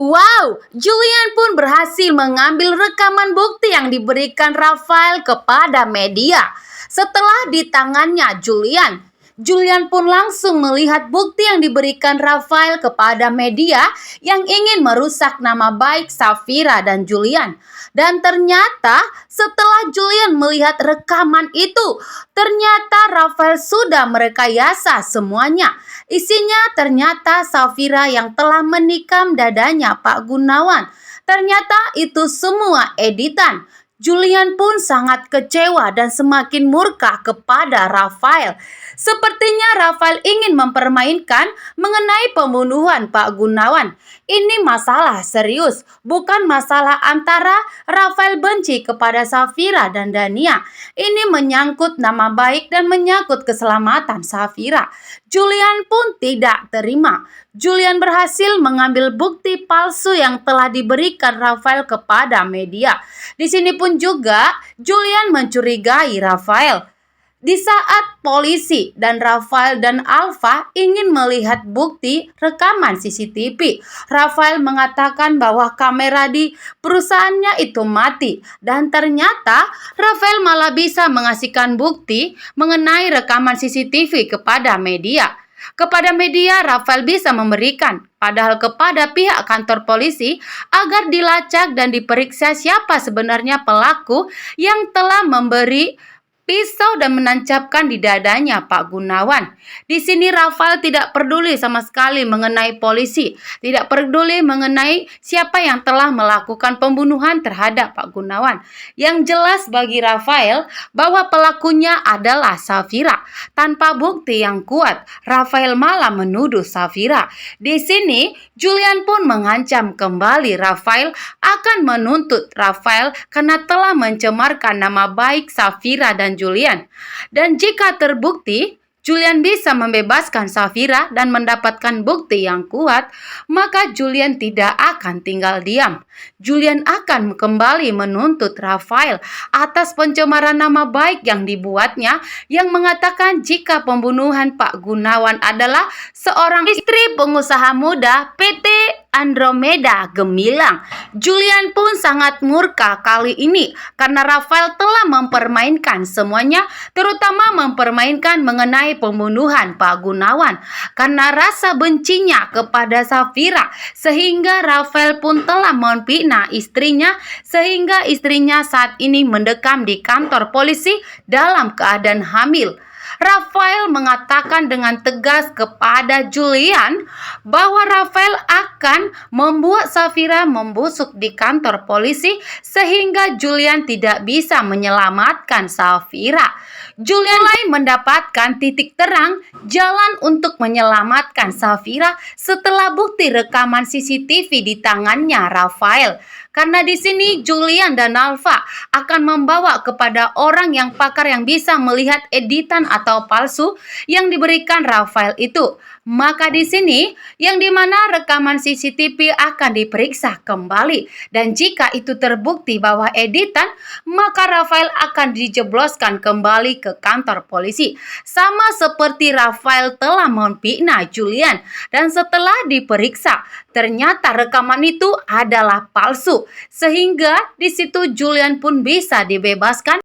Wow, Julian pun berhasil mengambil rekaman bukti yang diberikan Rafael kepada media. Setelah di tangannya Julian pun langsung melihat bukti yang diberikan Rafael kepada media yang ingin merusak nama baik Safira dan Julian. Dan ternyata setelah Julian melihat rekaman itu, ternyata Rafael sudah merekayasa semuanya. Isinya ternyata Safira yang telah menikam dadanya Pak Gunawan. Ternyata itu semua editan. Julian pun sangat kecewa dan semakin murka kepada Rafael. Sepertinya Rafael ingin mempermainkan mengenai pembunuhan Pak Gunawan. Ini masalah serius, bukan masalah antara Rafael benci kepada Safira dan Dania. Ini menyangkut nama baik dan menyangkut keselamatan Safira. Julian pun tidak terima. Julian berhasil mengambil bukti palsu yang telah diberikan Rafael kepada media. Di sini pun juga Julian mencurigai Rafael. Di saat polisi dan Rafael dan Alfa ingin melihat bukti rekaman CCTV, Rafael mengatakan bahwa kamera di perusahaannya itu mati. Dan ternyata Rafael malah bisa mengasihkan bukti mengenai rekaman CCTV kepada media. Kepada media, Rafael bisa memberikan, padahal kepada pihak kantor polisi agar dilacak dan diperiksa siapa sebenarnya pelaku yang telah memberi pisau dan menancapkan di dadanya Pak Gunawan. Di sini Rafael tidak peduli sama sekali mengenai polisi, tidak peduli mengenai siapa yang telah melakukan pembunuhan terhadap Pak Gunawan. Yang jelas bagi Rafael bahwa pelakunya adalah Safira. Tanpa bukti yang kuat, Rafael malah menuduh Safira. Di sini Julian pun mengancam kembali Rafael akan menuntut Rafael karena telah mencemarkan nama baik Safira dan Julian. Dan jika terbukti Julian bisa membebaskan Safira dan mendapatkan bukti yang kuat, maka Julian tidak akan tinggal diam. Julian akan kembali menuntut Rafael atas pencemaran nama baik yang dibuatnya, yang mengatakan jika pembunuhan Pak Gunawan adalah seorang istri pengusaha muda PT Andromeda Gemilang. Julian pun sangat murka kali ini karena Rafael telah mempermainkan semuanya, terutama mempermainkan mengenai pembunuhan Pak Gunawan karena rasa bencinya kepada Safira, sehingga Rafael pun telah memfitnah istrinya, sehingga istrinya saat ini mendekam di kantor polisi dalam keadaan hamil. Rafael mengatakan dengan tegas kepada Julian bahwa Rafael akan membuat Safira membusuk di kantor polisi sehingga Julian tidak bisa menyelamatkan Safira. Julian mulai mendapatkan titik terang jalan untuk menyelamatkan Safira setelah bukti rekaman CCTV di tangannya Rafael. Karena di sini Julian dan Alfa akan membawa kepada orang yang pakar yang bisa melihat editan atau palsu yang diberikan Rafael itu. Maka di sini yang dimana rekaman CCTV akan diperiksa kembali, dan jika itu terbukti bahwa editan, maka Rafael akan dijebloskan kembali ke kantor polisi. Sama seperti Rafael telah memfitnah Julian, dan setelah diperiksa ternyata rekaman itu adalah palsu, sehingga di situ Julian pun bisa dibebaskan